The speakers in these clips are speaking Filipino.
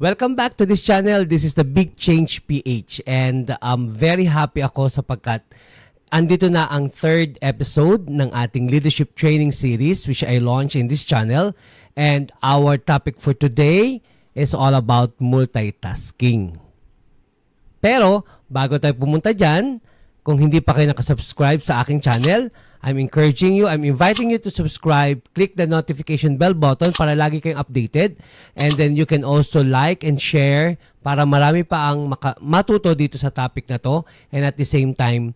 Welcome back to this channel. This is the Big Change PH and I'm very happy ako sapagkat andito na ang third episode ng ating leadership training series which I launched in this channel, and our topic for today is all about multitasking. Pero bago tayo pumunta dyan, kung hindi pa kayo nakasubscribe sa aking channel, I'm inviting you to subscribe, click the notification bell button para lagi kayong updated, and then you can also like and share para marami pa ang matuto dito sa topic na to. And at the same time,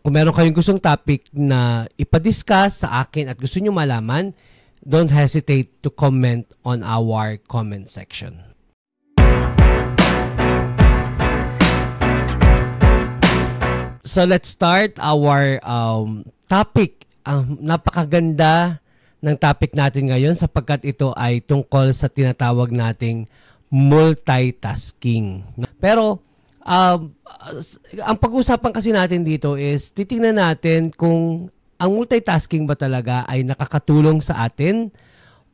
kung meron kayong gustong topic na ipadiscuss sa akin at gusto nyo malaman, don't hesitate to comment on our comment section. So let's start our topic. Napakaganda ng topic natin ngayon sapagkat ito ay tungkol sa tinatawag nating multitasking. Pero ang pag-usapan kasi natin dito is titingnan natin kung ang multitasking ba talaga ay nakakatulong sa atin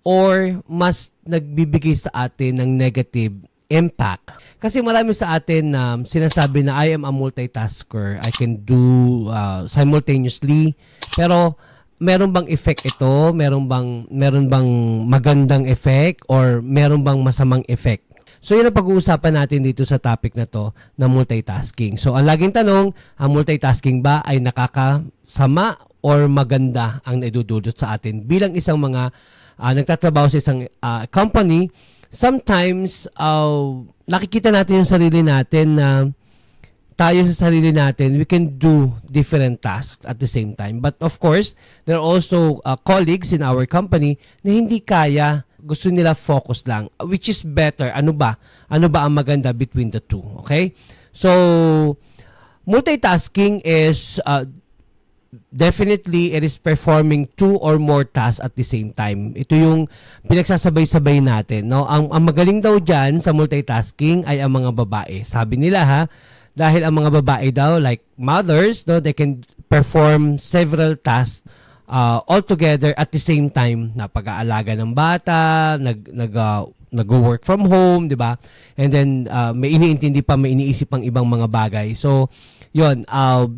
or mas nagbibigay sa atin ng negative impact. Kasi marami sa atin na sinasabi na I am a multitasker. I can do simultaneously. Pero meron bang effect ito? Meron bang magandang effect or meron bang masamang effect? So yun ang pag-uusapan natin dito sa topic na to na multitasking. So ang laging tanong, ang multitasking ba ay nakakasama or maganda ang naidudulot sa atin? Bilang isang mga nagtatrabaho sa isang company, sometimes, nakikita natin yung sarili natin na tayo sa sarili natin, we can do different tasks at the same time. But of course, there are also colleagues in our company na hindi kaya, gusto nila focus lang. Which is better? Ano ba? Ano ba ang maganda between the two? Okay? So, multitasking is definitely it is performing two or more tasks at the same time. Ito yung pinagsasabay-sabay natin, no? Ang magaling daw diyan sa multitasking ay ang mga babae. Sabi nila dahil ang mga babae daw like mothers, no, they can perform several tasks all together at the same time. Napag-aalaga ng bata, nag-work from home, 'di ba? And then may iniintindi pa, may iniisip pang ibang mga bagay. So, 'yon,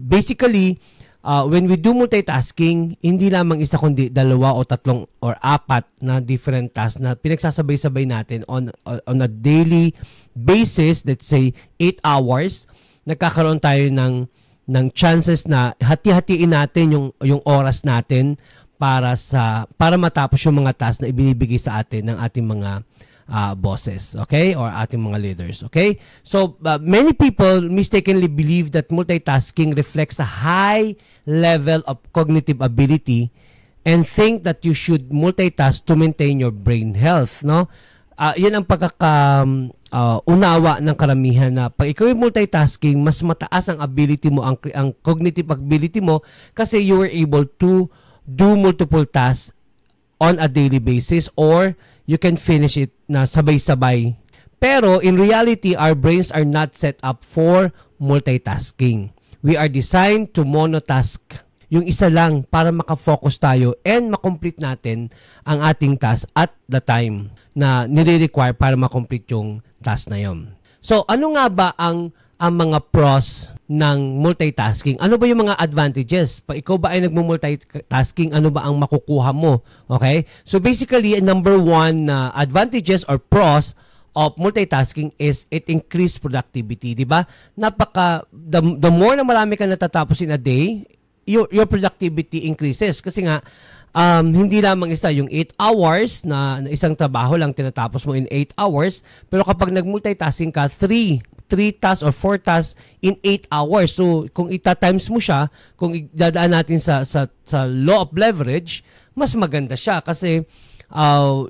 basically when we do multitasking, hindi lamang isa kundi dalawa o tatlong or apat na different tasks na pinagsasabay-sabay natin on a daily basis, let's say 8 hours, nagkakaroon tayo ng chances na hati-hatiin natin yung oras natin para matapos yung mga tasks na ibinibigay sa atin ng ating mga bosses, okay, or ating mga leaders, okay? So many people mistakenly believe that multitasking reflects a high level of cognitive ability and think that you should multitask to maintain your brain health, no? Yun ang unawa ng karamihan na pag ikaw yung multitasking, mas mataas ang ability mo, ang cognitive ability mo kasi you were able to do multiple tasks on a daily basis or you can finish it na sabay-sabay. Pero in reality, our brains are not set up for multitasking. We are designed to monotask. Yung isa lang para makafocus tayo and makomplete natin ang ating task at the time na nire-require para makomplete yung task na yon. So ano nga ba ang mga pros ng multitasking? Ano ba yung mga advantages? Pag ikaw ba ay nagmo-multitasking, ano ba ang makukuha mo? Okay? So basically, number one advantages or pros of multitasking is it increase productivity, di ba? The more na marami ka natatapos in a day, your productivity increases. Kasi nga, hindi lamang isa yung 8 hours na isang trabaho lang tinatapos mo in 8 hours, pero kapag nag-multitasking ka, 3 tasks or 4 tasks in 8 hours. So, kung ita-times mo siya, kung idadaan natin sa law of leverage, mas maganda siya kasi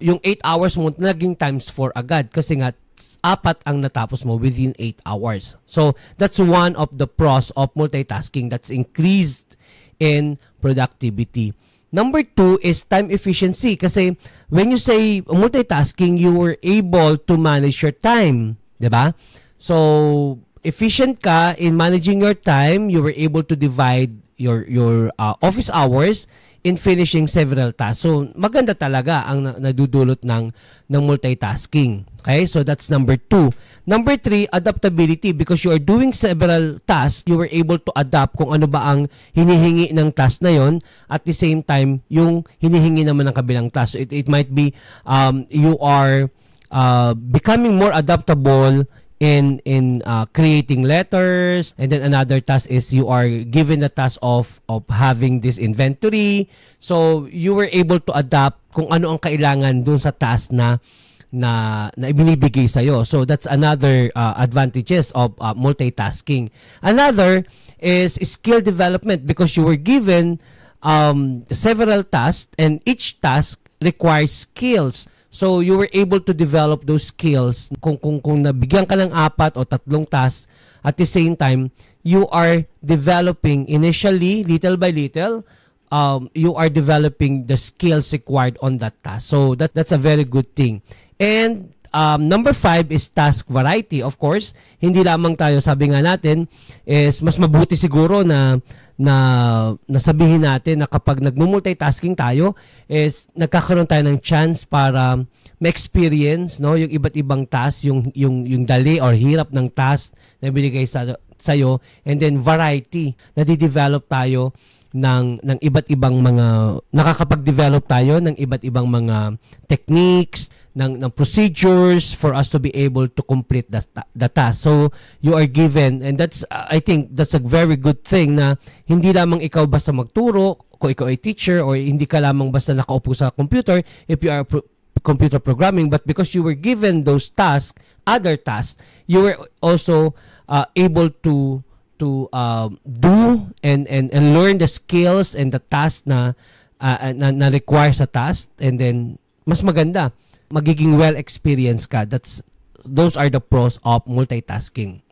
yung 8 hours mo naging times 4 agad kasi nga 4 ang natapos mo within 8 hours. So, that's one of the pros of multitasking, that's increased in productivity. Number 2 is time efficiency kasi when you say multitasking, you were able to manage your time, 'di ba? So, efficient ka in managing your time, you were able to divide office hours in finishing several tasks. So maganda talaga ang nadudulot ng multitasking. Okay? So that's number 2. Number 3, adaptability. Because you are doing several tasks, you were able to adapt kung ano ba ang hinihingi ng task na yon, at the same time yung hinihingi naman ng kabilang task. So it might be you are becoming more adaptable in creating letters, and then another task is you are given the task of having this inventory. So you were able to adapt kung ano ang kailangan dun sa task na ibinibigay sa iyo. So that's another advantages of multitasking. Another is skill development, because you were given several tasks and each task requires skills. So you were able to develop those skills. Kung nabigyan ka ng 4 o 3 tasks, at the same time, you are developing initially, little by little, you are developing the skills required on that task. So that's a very good thing. And number 5 is task variety. Of course, hindi lamang tayo, sabi nga natin, is mas mabuti siguro na sabihin natin na kapag nagmumultitasking tayo is nagkakaroon tayo ng chance para ma-experience, no, yung iba't ibang task, yung dali or hirap ng task na binigay sa'yo, and then variety, nadidevelop tayo ng iba't ibang mga, nakakapag-develop tayo ng iba't ibang mga techniques, ng procedures for us to be able to complete the task. So you are given, and that's I think that's a very good thing, na hindi lamang ikaw basta magturo, kung ikaw ay teacher, or hindi ka lamang basta nakaupo sa computer if you are computer programming, but because you were given those tasks, other tasks, you were also able to do and learn the skills and the task na requires a task, and then mas maganda, magiging well experienced ka. Those are the pros of multitasking.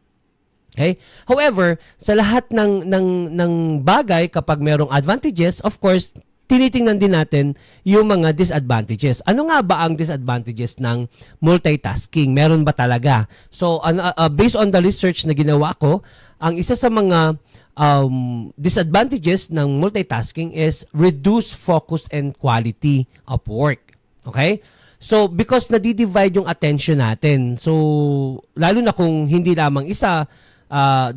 Okay? However, sa lahat ng bagay, kapag merong advantages, of course, tinitingnan din natin yung mga disadvantages. Ano nga ba ang disadvantages ng multitasking? Meron ba talaga? So, based on the research na ginawa ko, ang isa sa mga disadvantages ng multitasking is reduced focus and quality of work. Okay? So, because nadidivide yung attention natin. So, lalo na kung hindi lamang isa, 2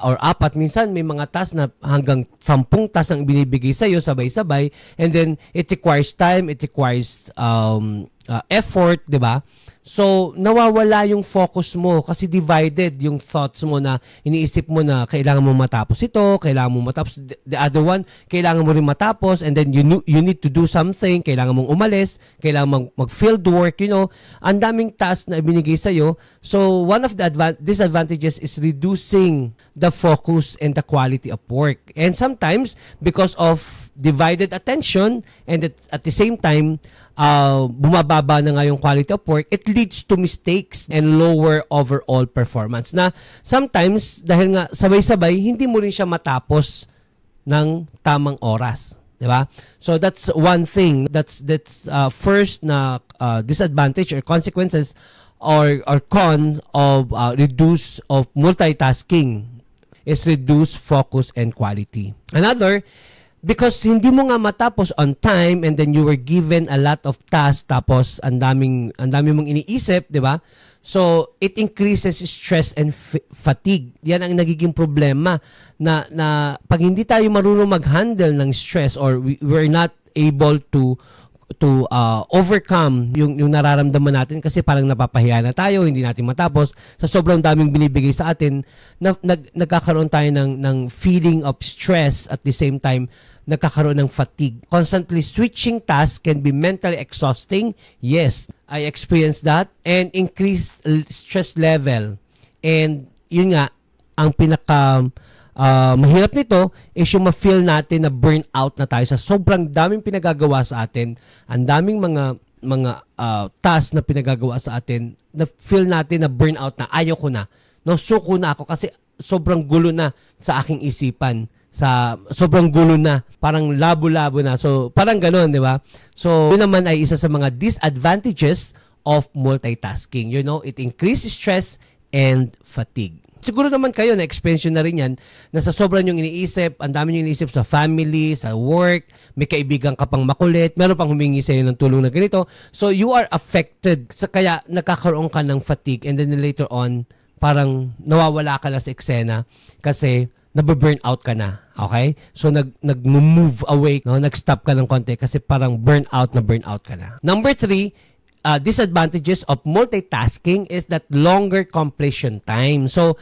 or 4, minsan may mga task na hanggang 10 task ang binibigay sa'yo sabay-sabay, and then it requires time, it requires effort, di ba? So, nawawala yung focus mo kasi divided yung thoughts mo, na iniisip mo na kailangan mo matapos ito, kailangan mo matapos the other one, kailangan mo rin matapos, and then you need to do something, kailangan mong umalis, kailangan mag-field work, you know, ang daming task na ibinigay sa'yo. So, one of the disadvantages is reducing the focus and the quality of work. And sometimes, because of divided attention, and at the same time, bumababa na nga yung quality of work, it leads to mistakes and lower overall performance. Na sometimes, dahil nga sabay-sabay, hindi mo rin siya matapos ng tamang oras. Diba? So that's one thing. That's first na disadvantage or consequences or cons of reduce of multitasking is reduce focus and quality. Another, because hindi mo nga matapos on time, and then you were given a lot of tasks, tapos ang daming mong iniisip, di ba? So, it increases stress and fatigue. Yan ang nagiging problema na pag hindi tayo marunong mag-handle ng stress, or we're not able to overcome yung nararamdaman natin, kasi parang napapahiya na tayo, hindi natin matapos sa sobrang daming binibigay sa atin, nagkakaroon tayo ng feeling of stress, at the same time nagkakaroon ng fatigue. Constantly switching tasks can be mentally exhausting. Yes, I experienced that, and increased stress level. And yun nga, ang pinaka mahirap nito is yung ma-feel natin na burnout na tayo sa sobrang daming pinagagawa sa atin, ang daming mga tasks na pinagagawa sa atin, na feel natin na burnout na, ayoko na, no, suko na ako kasi sobrang gulo na sa aking isipan, sobrang gulo na, parang labo-labo na. So, parang gano'n, di ba? So, yun naman ay isa sa mga disadvantages of multitasking. You know, it increases stress and fatigue. Siguro naman kayo, na-experience na rin yan, na sa sobrang yung iniisip, ang dami yung iniisip sa family, sa work, may kaibigan ka pang makulit, meron pang humingi sa'yo ng tulong na ganito. So, you are affected. Kaya nagkakaroon ka ng fatigue and then later on, parang nawawala ka na sa eksena kasi nabe-burn out ka na. Okay? So, nag-move away, no? Nag-stop ka ng konti kasi parang burn out ka na. Number 3, disadvantages of multitasking is that longer completion time. So,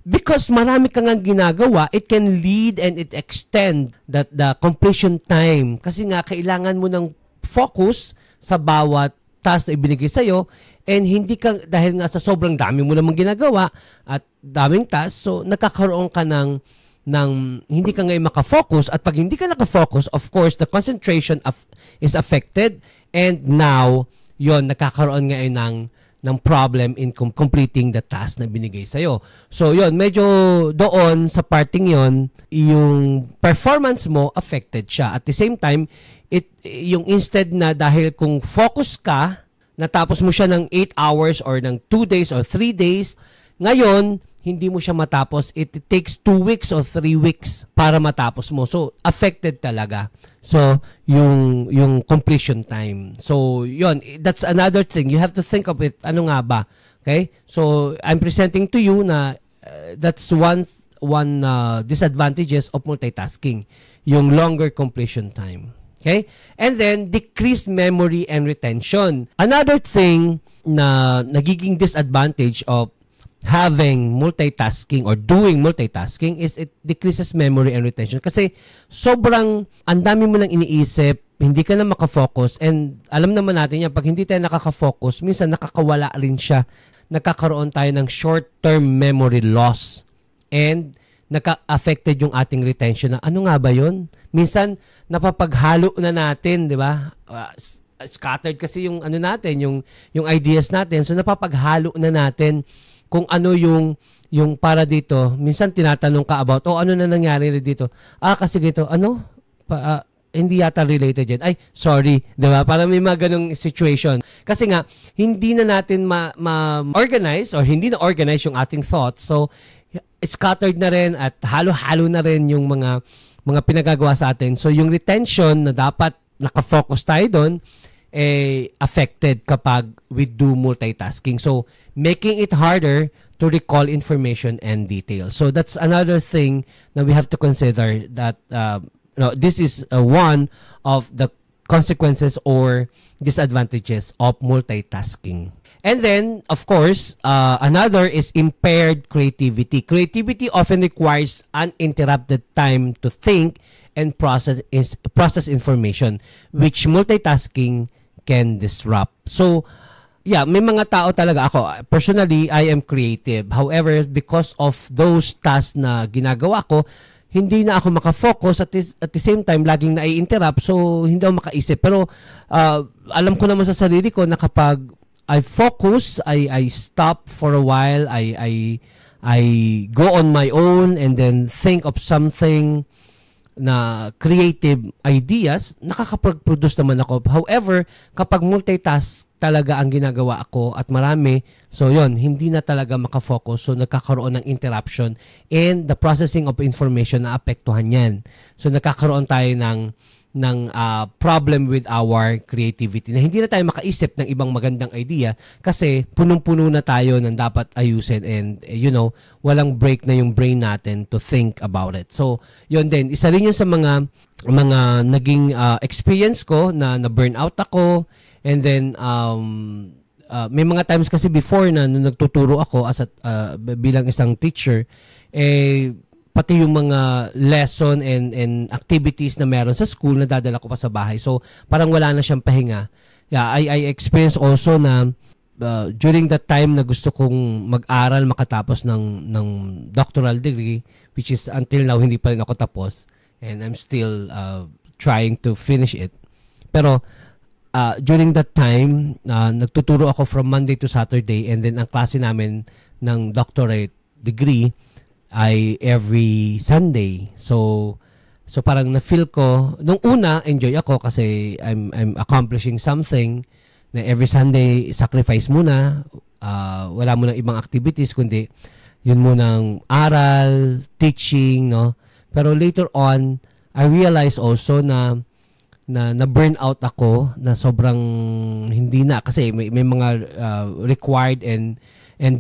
because marami kang ginagawa, it can lead and it extend the completion time. Kasi nga, kailangan mo ng focus sa bawat task na ibinigay sa'yo and hindi ka, dahil nga sa sobrang dami mo namang ginagawa at daming task, so nakakaroon ka ng hindi ka ngayon makafocus at pag hindi ka nakafocus, of course, the concentration is affected and now, yon nakakaroon ngayon ng problem in completing the task na binigay sa'yo. So, yon medyo doon sa parting yon yung performance mo affected siya. At the same time, yung instead na dahil kung focus ka, natapos mo siya ng 8 hours or ng 2 days or 3 days, ngayon, hindi mo siya matapos. It takes 2 weeks or 3 weeks para matapos mo. So, affected talaga. So, yung completion time. So, yon that's another thing. You have to think of it. Ano nga ba? Okay? So, I'm presenting to you na that's one disadvantages of multitasking. Yung longer completion time. Okay? And then, decreased memory and retention. Another thing na nagiging disadvantage of having multitasking or doing multitasking is it decreases memory and retention. Kasi sobrang ang dami mo nang iniisip, hindi ka na makafocus, and alam naman natin yan, pag hindi tayo nakaka-focus, minsan nakakawala rin siya. Nakakaroon tayo ng short-term memory loss and naka-affected yung ating retention na ano nga ba yun? Minsan napapaghalo na natin, di ba? Scattered kasi yung ano natin, yung ideas natin. So napapaghalo na natin kung ano yung para dito. Minsan tinatanong ka about, ano na nangyari dito? Kasi dito, hindi yata related yan. Ay, sorry. Diba? Parang may mga ganong situation. Kasi nga, hindi na natin ma-organize or hindi na organize yung ating thoughts. So, scattered na rin at halo-halo na rin yung mga pinagagawa sa atin. So, yung retention na dapat nakafocus tayo doon, affected kapag we do multitasking. So, making it harder to recall information and details. So, that's another thing that we have to consider that this is one of the consequences or disadvantages of multitasking. And then, of course, another is impaired creativity. Creativity often requires uninterrupted time to think and process information, which multitasking can disrupt. So, yeah, may mga tao talaga ako. Personally, I am creative. However, because of those tasks na ginagawa ko, hindi na ako makafocus at the same time, laging na-interrupt. So, hindi ako makaisip. Pero, alam ko naman sa sarili ko na kapag I focus, I stop for a while, I go on my own and then think of something na creative ideas, nakakapag-produce naman ako. However, kapag multitask talaga ang ginagawa ako at marami, so yon hindi na talaga makafocus. So, nagkakaroon ng interruption and the processing of information na apektuhan yan. So, nagkakaroon tayo ng problem with our creativity na hindi na tayo makaisip ng ibang magandang idea kasi punong-puno na tayo ng dapat ayusin and walang break na yung brain natin to think about it. So, yun din. Isa rin yun sa mga naging experience ko na burnout ako and then may mga times kasi before na nung nagtuturo ako as bilang isang teacher, pati yung mga lesson and activities na meron sa school na dadala ko pa sa bahay. So, parang wala na siyang pahinga. Yeah, I experienced also na during that time na gusto kong mag-aral, makatapos ng doctoral degree, which is until now, hindi pa rin ako tapos. And I'm still trying to finish it. Pero, during that time, nagtuturo ako from Monday to Saturday and then ang klase namin ng doctorate degree ay every Sunday. So parang na-feel ko, nung una, enjoy ako kasi I'm accomplishing something na every Sunday sacrifice muna, wala mo ng ibang activities kundi yun munang aral, teaching, no? Pero later on, I realized also na burn out ako, na sobrang hindi na kasi may mga required and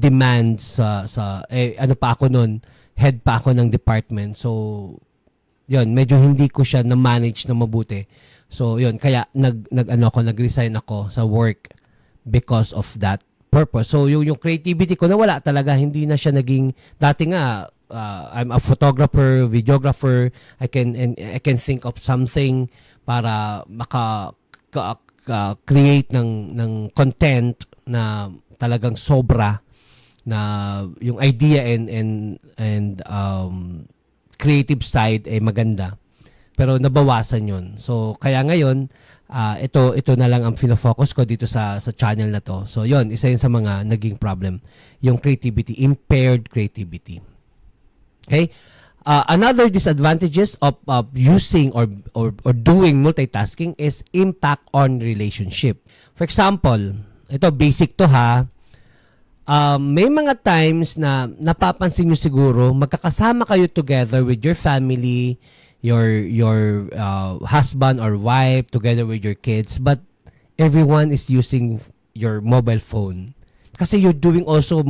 demands sa ano pa ako noon, head pa ako ng department. So yun, medyo hindi ko siya na manage na mabuti. So yun, kaya nag-resign ako sa work because of that purpose. So yung creativity ko nawala talaga, hindi na siya naging dati nga. I'm a photographer, videographer. I can think of something para create ng content na talagang sobra, na yung idea and creative side ay maganda. Pero nabawasan yun. So kaya ngayon, ito na lang ang fino-focus ko dito sa channel na to. So yon, isa yun sa mga naging problem, yung creativity, impaired creativity. Okay? Another disadvantages of using or doing multitasking is impact on relationship. For example, ito basic to ha. May mga times na napapansin nyo siguro, magkakasama kayo together with your family, your husband or wife, together with your kids, but everyone is using your mobile phone. Kasi you do also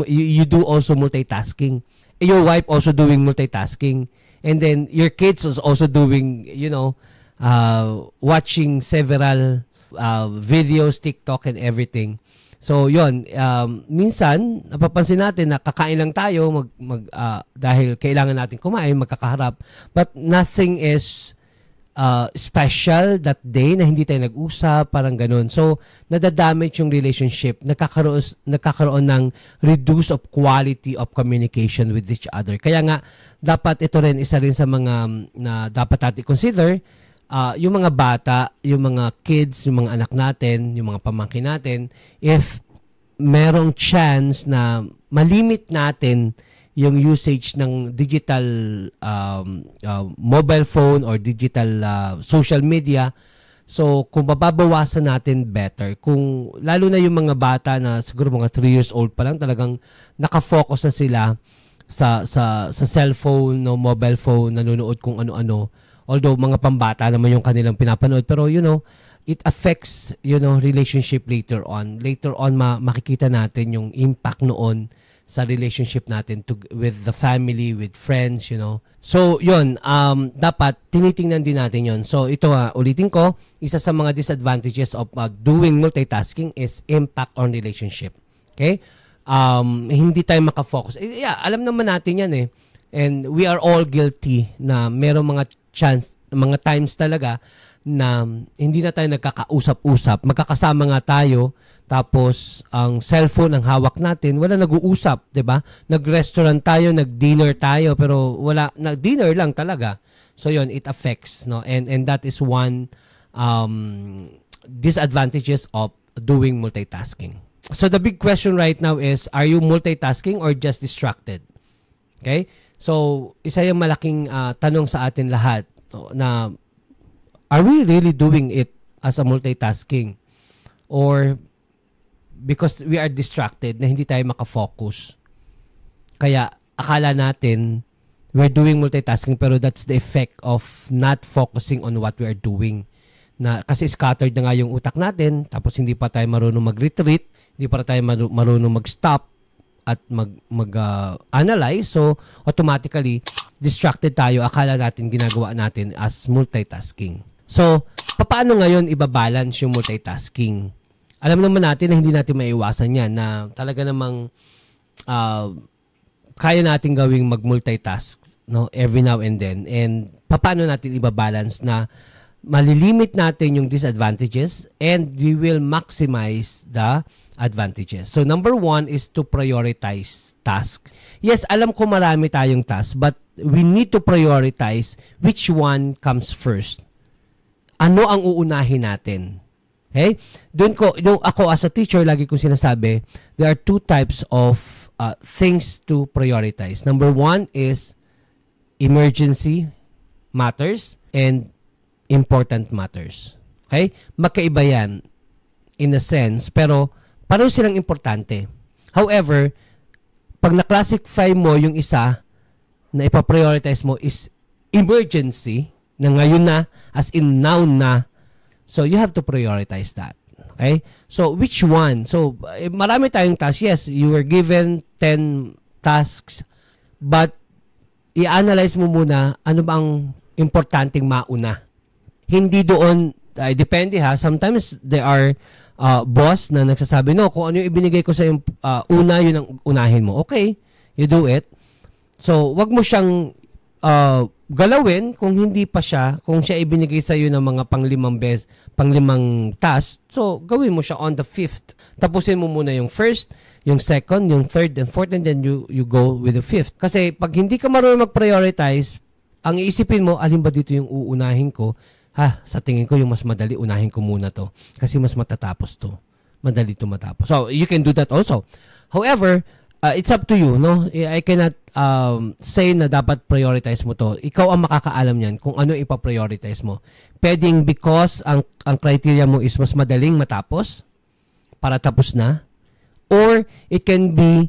multitasking. Your wife also doing multitasking, and then your kids is also doing, watching several videos, TikTok and everything. So yon, minsan napapansin natin na kakain lang tayo dahil kailangan natin kumain, magkakaharap, but nothing is special that day na hindi tayo nag-usap, parang ganun. So nadadamage yung relationship, nagkakaroon ng reduce of quality of communication with each other. Kaya nga dapat ito rin, isa rin sa mga na dapat natin consider, yung mga bata, yung mga kids, yung mga anak natin, yung mga pamangkin natin, if merong chance na malimit natin yung usage ng digital mobile phone or digital social media, so kung mababawasan natin, better. Kung lalo na yung mga bata na siguro mga 3 years old pa lang, talagang nakafocus na sila sa cellphone, no, mobile phone, nanonood kung ano-ano. Although mga pambata naman yung kanilang pinapanood, pero it affects relationship later on. Later on makikita natin yung impact noon sa relationship natin with the family, with friends, So, yun, dapat tinitingnan din natin yun. So, ito ulitin ko, isa sa mga disadvantages of doing multitasking is impact on relationship. Okay? Hindi tayo makafocus. Alam naman natin yan eh. And we are all guilty na merong mga times talaga na hindi na tayo nagkakausap-usap. Magkakasama nga tayo, tapos ang cellphone ang hawak natin, wala nag-uusap, 'di ba? Nag-restaurant tayo, nag-dinner tayo, pero wala, nag-dinner lang talaga. So 'yon, it affects, no? And that is one disadvantages of doing multitasking. So the big question right now is, are you multitasking or just distracted? Okay? So isa yung malaking tanong sa atin lahat, na are we really doing it as a multitasking, or because we are distracted na hindi tayo makafocus, kaya akala natin we're doing multitasking, pero that's the effect of not focusing on what we are doing, na kasi scattered na nga yung utak natin, tapos hindi pa tayo marunong mag-retreat, hindi pa tayo marunong mag-stop at mag-analyze, so automatically distracted tayo, akala natin ginagawa natin as multitasking. So, paano ngayon ibabalance yung multitasking? Alam naman natin na hindi natin maiwasan yan, na talaga namang kaya natin gawing mag-multitask, no, every now and then. And paano natin ibabalance na malilimit natin yung disadvantages and we will maximize the advantages. So, number 1 is to prioritize task. Yes, alam ko marami tayong task, but we need to prioritize which one comes first. Ano ang uunahin natin? Okay? Ako as a teacher, lagi kong sinasabi, there are 2 types of things to prioritize. Number 1 is emergency matters and important matters. Okay? Magkaiba yan. in a sense, pero pareho silang importante. However, pag na-classify mo yung isa na ipa-prioritize mo is emergency, na ngayon na, as in now na, so you have to prioritize that. Okay? So, which one? So, marami tayong tasks. Yes, you were given 10 tasks, but i-analyze mo muna ano bang importanteng mauna. Hindi doon, depende ha, sometimes there are boss na nagsasabi, no, kung ano yung ibinigay ko sa yung una, yun ang unahin mo. Okay, you do it. So, wag mo siyang galawin kung hindi pa siya, kung siya ibinigay sa iyo ng mga panglimang task, so gawin mo siya on the 5th. Tapusin mo muna yung first, yung second, yung third, and fourth, and then you go with the 5th. Kasi pag hindi ka marunong mag-prioritize, ang iisipin mo, alin ba dito yung uunahin ko? Sa tingin ko yung mas madali, unahin ko muna to. Kasi mas matatapos to. Madali to matapos. So, you can do that also. However, it's up to you, no? I cannot say na dapat prioritize mo to. Ikaw ang makakaalam niyan kung ano ipa-prioritize mo. Pwedeng because ang criteria mo is mas madaling matapos para tapos na, or it can be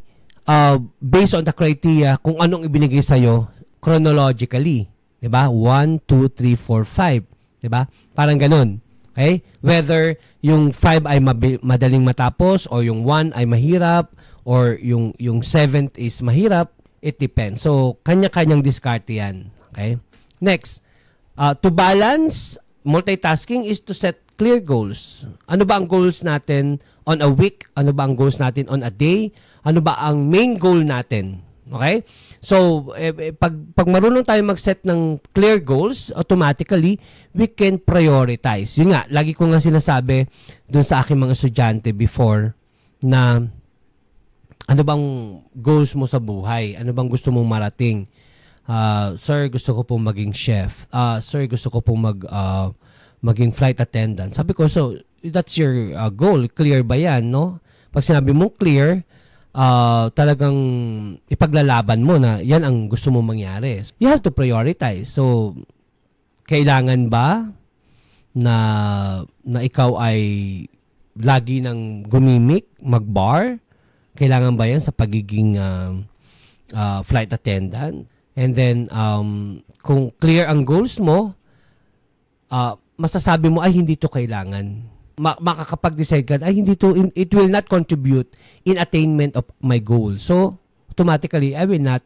based on the criteria kung anong ibinigay sa'yo chronologically. Diba? 1, 2, 3, 4, 5. Diba? Parang ganun. Okay? Whether yung 5 ay madaling matapos, or yung 1 ay mahirap, or yung 7th is mahirap, it depends. So, kanya-kanyang diskarte yan. Okay? Next, to balance multitasking is to set clear goals. Ano ba ang goals natin on a week? Ano ba ang goals natin on a day? Ano ba ang main goal natin? Okay? So, pag marunong tayo mag-set ng clear goals, automatically, we can prioritize. Yun nga, lagi ko nga sinasabi dun sa aking mga estudyante before na ano bang goals mo sa buhay? Ano bang gusto mong marating? Sir, gusto ko pong maging chef. Sir, gusto ko pong maging flight attendant. Sabi ko, so, that's your goal. Clear ba yan, no? Pag sinabi mong clear, talagang ipaglalaban mo na yan ang gusto mong mangyari. You have to prioritize. So, kailangan ba na ikaw ay lagi nang gumimik, mag-bar? Kailangan ba yan sa pagiging flight attendant? And then, kung clear ang goals mo, masasabi mo, ay hindi to kailangan. Makakapag-decide ka, ay hindi to, it will not contribute in attainment of my goal. So, automatically, I will not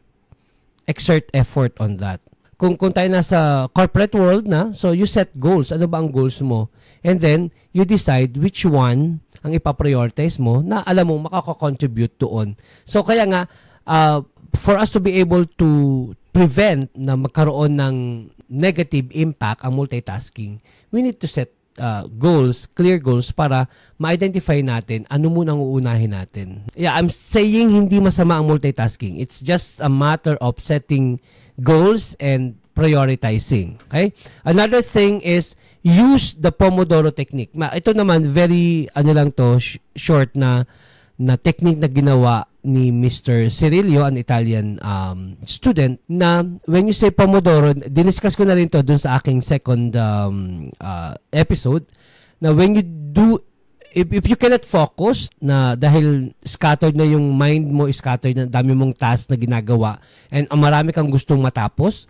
exert effort on that. Kung tayo nasa corporate world na, so you set goals. Ano ba ang goals mo? And then, you decide which one ang ipaprioritize mo na alam mo makaka-contribute doon. So, kaya nga, for us to be able to prevent na magkaroon ng negative impact ang multitasking, we need to set goals, clear goals para ma-identify natin ano muna ang uunahin natin. Yeah, I'm saying hindi masama ang multitasking. It's just a matter of setting goals and prioritizing. Okay? Another thing is use the Pomodoro technique. Ito naman very short na technique na ginawa ni Mr. Cirillo, an Italian student, na when you say Pomodoro, diniscuss ko na rin to dun sa aking second episode, na when you do, if you cannot focus, na dahil scattered na yung mind mo, scattered na dami mong task na ginagawa, and marami kang gustong matapos,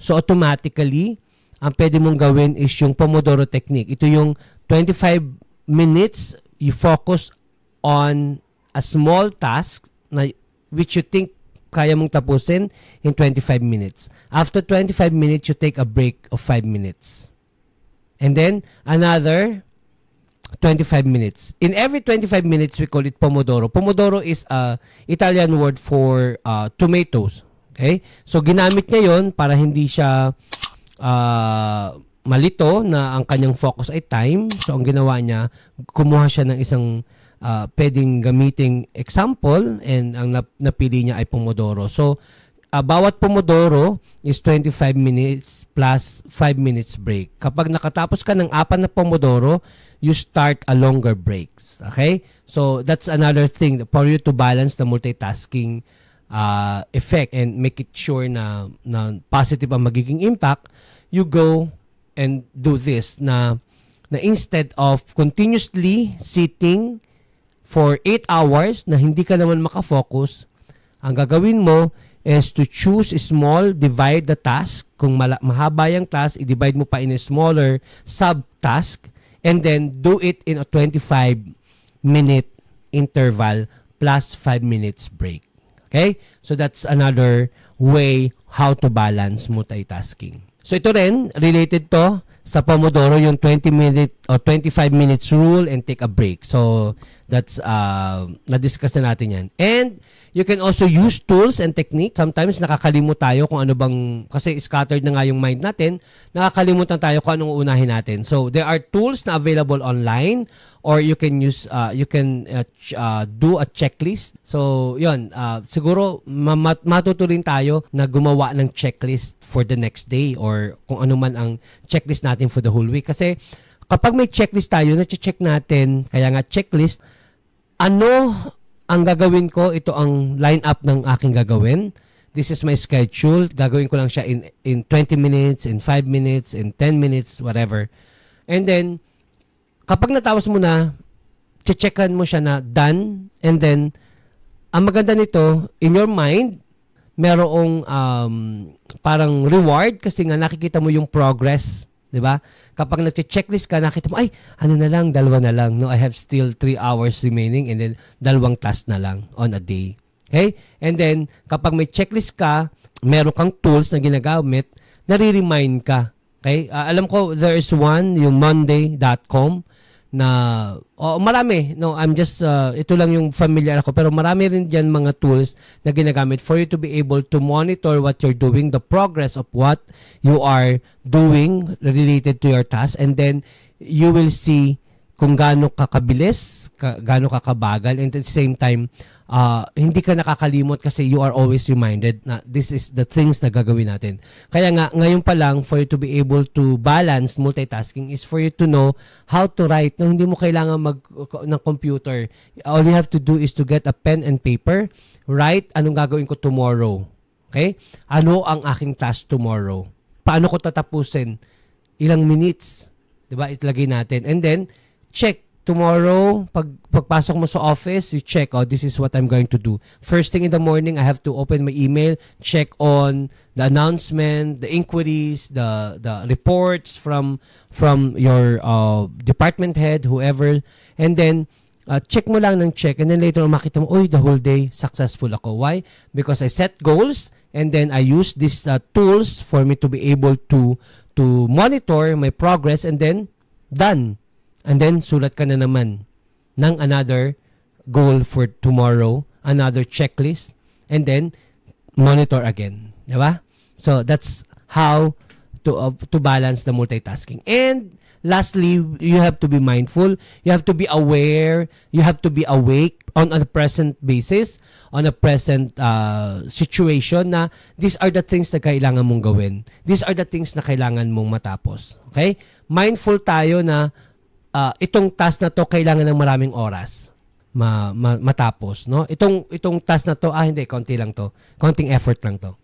so automatically, ang pwede mong gawin is yung Pomodoro technique. Ito yung 25 minutes, you focus on a small task na which you think kaya mong tapusin in 25 minutes. After 25 minutes, you take a break of 5 minutes. And then, another 25 minutes. In every 25 minutes, we call it Pomodoro. Pomodoro is a Italian word for tomatoes. Okay? So, ginamit niya yon para hindi siya malito na ang kanyang focus ay time. So, ang ginawa niya, kumuha siya ng isang pwedeng gamiting example, and ang napili niya ay Pomodoro. So, bawat Pomodoro is 25 minutes plus 5 minutes break. Kapag nakatapos ka ng 4 na Pomodoro, you start a longer breaks. Okay? So, that's another thing for you to balance the multitasking effect and make it sure na positive ang magiging impact. You go and do this na na instead of continuously sitting for 8 hours na hindi ka naman makafocus, ang gagawin mo is to choose small, divide the task. Kung mahaba yung task, i-divide mo pa in a smaller sub-task and then do it in a 25-minute interval plus 5 minutes break. Okay? So that's another way how to balance multitasking. So ito rin, related to sa Pomodoro, yung 20-minute or 25 minutes rule and take a break. So that's, na-discuss na natin yan. And you can also use tools and technique. Sometimes nakakalimut tayo kung ano bang, kasi scattered na nga yung mind natin, nakakalimutan tayo kung anong uunahin natin. So there are tools na available online or you can use, do a checklist. So yun, siguro matutulin tayo na gumawa ng checklist for the next day or kung ano man ang checklist natin for the whole week. Kasi kapag may checklist tayo, na-check natin, kaya nga checklist, ano ang gagawin ko, ito ang line-up ng aking gagawin. This is my schedule. Gagawin ko lang siya in 20 minutes, in 5 minutes, in 10 minutes, whatever. And then, kapag natapos mo na, checkan mo siya na done. And then, ang maganda nito, in your mind, merong parang reward kasi nga nakikita mo yung progress. Diba? Kapag nag-checklist ka, nakita mo, ay, ano na lang, 2 na lang. No, I have still 3 hours remaining and then 2 task na lang on a day. Okay? And then, kapag may checklist ka, meron kang tools na ginagamit, nare-remind ka. Okay? Alam ko, there is one, yung monday.com, na marami, no, I'm just ito lang yung familiar ako, pero marami rin diyan mga tools na ginagamit for you to be able to monitor what you're doing, the progress of what you are doing related to your task, and then you will see kung gaano ka kabilis, gaano ka kabagal, and at the same time hindi ka nakakalimot kasi you are always reminded na this is the things na gagawin natin. Kaya nga, ngayon pa lang, for you to be able to balance multitasking is for you to know how to write. No, hindi mo kailangan ng computer. All you have to do is to get a pen and paper, write anong gagawin ko tomorrow. Okay? Ano ang aking task tomorrow? Paano ko tatapusin? Ilang minutes? Diba? Itlagay natin. And then, check. Tomorrow, pagpasok mo sa office, you check, this is what I'm going to do. First thing in the morning, I have to open my email, check on the announcement, the inquiries, the reports from your department head, whoever, and then check mo lang ng check, and then later makita mo, the whole day, successful ako. Why? Because I set goals, and then I use these tools for me to be able to monitor my progress, and then, done. And then, sulat ka na naman ng another goal for tomorrow, another checklist, and then, monitor again. Diba? So, that's how to balance the multitasking. And, lastly, you have to be mindful. You have to be aware. You have to be awake on a present basis, on a present situation na these are the things na kailangan mong gawin. These are the things na kailangan mong matapos. Okay? Mindful tayo na itong task na to kailangan ng maraming oras matapos, no? Itong task na to, hindi, konti lang to. Konting effort lang to.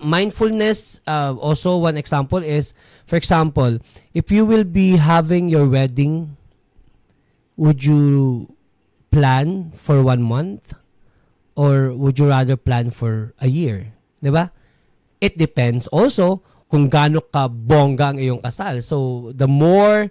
Mindfulness, also one example is, for example, if you will be having your wedding, would you plan for 1 month? Or would you rather plan for a year? Diba? It depends also kung gaano ka bongga ang iyong kasal. So, the more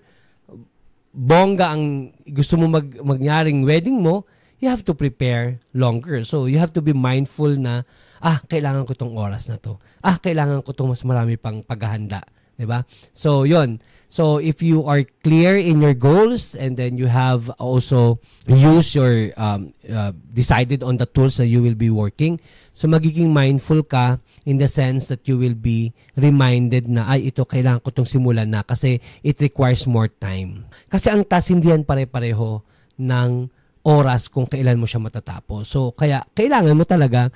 bongga ang gusto mo magyaring wedding mo, you have to prepare longer. So, you have to be mindful na, kailangan ko tong oras na to. Kailangan ko tong mas marami pang paghahanda. Diba? So, yun. So, if you are clear in your goals and then you have also used your, decided on the tools that you will be working, so magiging mindful ka in the sense that you will be reminded na, ito kailangan ko itong simulan na kasi it requires more time. Kasi ang task hindi yan pare-pareho ng oras kung kailan mo siya matatapos. So, kaya kailangan mo talaga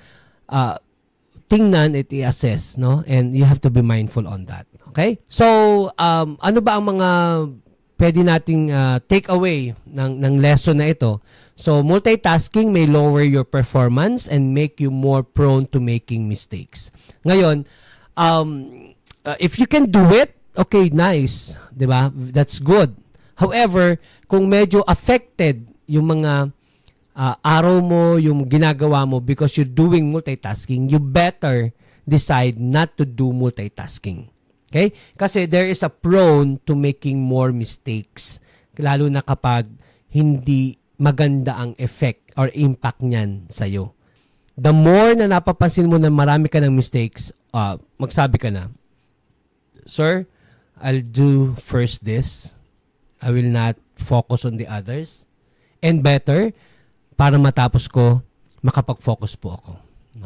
tingnan at i-assess, no? And you have to be mindful on that. Okay? So, ano ba ang mga pwede nating take away ng lesson na ito? So, multitasking may lower your performance and make you more prone to making mistakes. Ngayon, if you can do it, okay, nice, 'di ba? That's good. However, kung medyo affected yung mga araw mo, yung ginagawa mo because you're doing multitasking, you better decide not to do multitasking. Okay? Kasi there is a prone to making more mistakes. Lalo na kapag hindi maganda ang effect or impact niyan sa'yo. The more na napapansin mo na marami ka ng mistakes, magsabi ka na, Sir, I'll do first this. I will not focus on the others. And better, para matapos ko, makapag-focus po ako.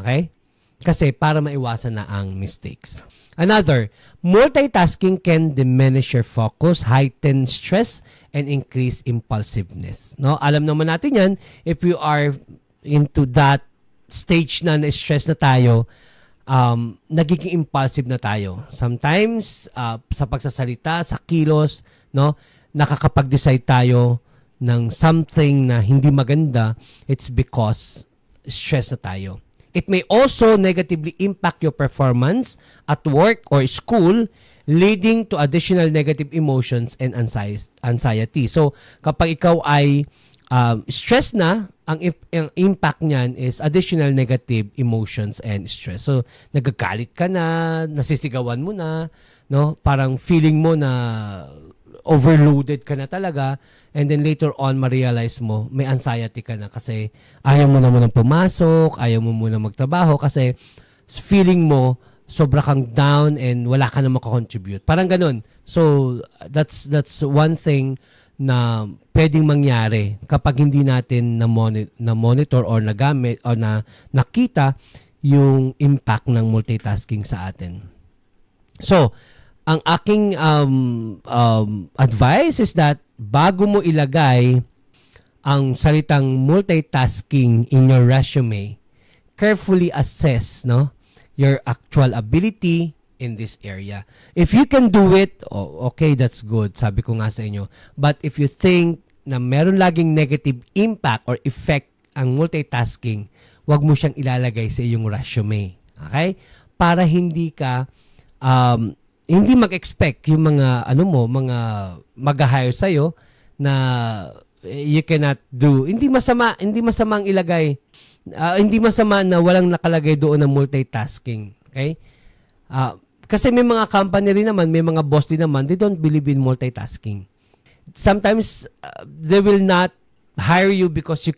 Okay? Kasi para maiwasan na ang mistakes. Another, multitasking can diminish your focus, heighten stress, and increase impulsiveness. No? Alam naman natin yan, if you are into that stage na stress na tayo, nagiging impulsive na tayo. Sometimes, sa pagsasalita, sa kilos, no, nakakapag-decide tayo ng something na hindi maganda, it's because stress na tayo. It may also negatively impact your performance at work or school, leading to additional negative emotions and anxiety. So, kapag ikaw ay stress na, ang impact niyan is additional negative emotions and stress. So, nagagalit ka na, nasisigawan mo na, no? Parang feeling mo na overloaded ka na talaga, and then later on ma-realize mo may anxiety ka na kasi ayaw mo na munang pumasok, ayaw mo muna magtrabaho kasi feeling mo sobra kang down and wala ka na makakontribute. Parang ganun. So that's one thing na pwedeng mangyari kapag hindi natin na monitor or nagamit or nakita yung impact ng multitasking sa atin. So ang aking advice is that bago mo ilagay ang salitang multitasking in your resume, carefully assess, no, your actual ability in this area. If you can do it, okay, that's good. Sabi ko nga sa inyo. But if you think na meron laging negative impact or effect ang multitasking, wag mo siyang ilalagay sa iyong resume. Okay? Para hindi ka hindi mag-expect yung mga mga mag-hire sa iyo na you cannot do. Hindi masama ang ilagay. Hindi masama na walang nakalagay doon na multitasking. Okay? Kasi may mga company rin naman, may mga boss din naman, they don't believe in multitasking. Sometimes they will not hire you because you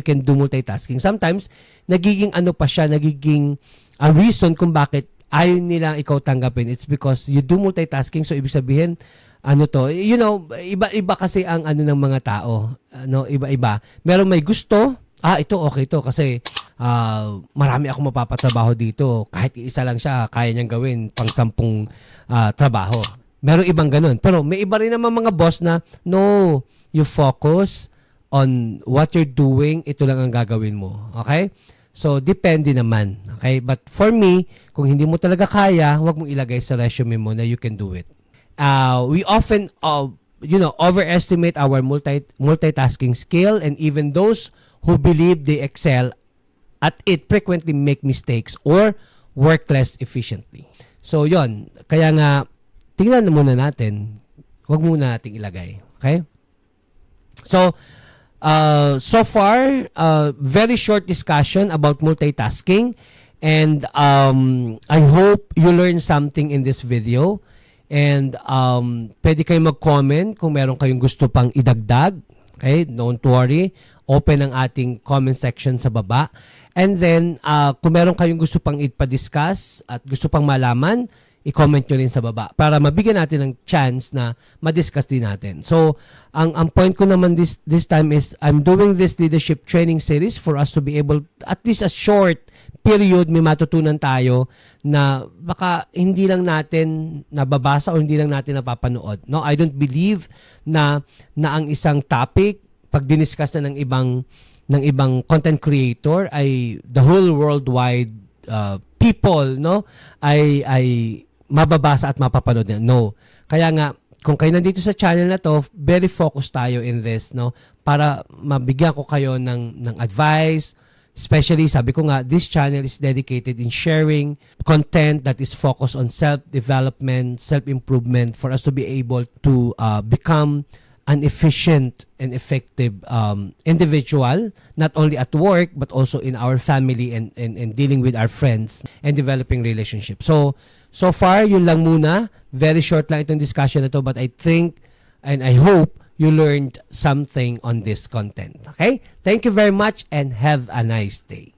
can do multitasking. Sometimes nagiging nagiging reason kung bakit ayaw nilang ikaw tanggapin. It's because you do multitasking. So, ibig sabihin, iba-iba kasi ang ng mga tao. Iba-iba. Meron may gusto, ito okay to kasi marami akong mapapatrabaho dito. Kahit isa lang siya, kaya niyang gawin pang 10 trabaho. Meron ibang ganun. Pero may iba rin naman mga boss na, no, you focus on what you're doing, ito lang ang gagawin mo. Okay? So, depende naman. Okay? But for me, kung hindi mo talaga kaya, huwag mong ilagay sa resume mo na you can do it. We often, overestimate our multitasking skill, and even those who believe they excel at it frequently make mistakes or work less efficiently. So, yon. Kaya nga, tingnan muna natin. Huwag muna nating ilagay. Okay? So far, very short discussion about multitasking, and I hope you learned something in this video, and pwede kayong mag-comment kung meron kayong gusto pang idagdag. Okay? Don't worry. Open ang ating comment section sa baba. And then, kung meron kayong gusto pang ipa-discuss at gusto pang malaman, i-comment nyo rin sa baba para mabigyan natin ng chance na ma-discuss din natin. So, ang point ko naman this time is I'm doing this leadership training series for us to be able, at least a short period, may matutunan tayo na baka hindi lang natin nababasa o hindi lang natin napapanood. No, I don't believe na ang isang topic, pag diniscuss na ng ibang content creator, ay the whole worldwide people, no, ay mababasa at mapapanood niya. No. Kaya nga, kung kayo nandito sa channel na to, very focused tayo in this, no? Para mabigyan ko kayo ng advice, Especially, sabi ko nga, this channel is dedicated in sharing content that is focused on self-development, self-improvement for us to be able to become an efficient and effective individual, not only at work, but also in our family and dealing with our friends and developing relationships. So far, yun lang muna. Very short lang itong discussion na to, but I think and I hope you learned something on this content. Okay? Thank you very much and have a nice day.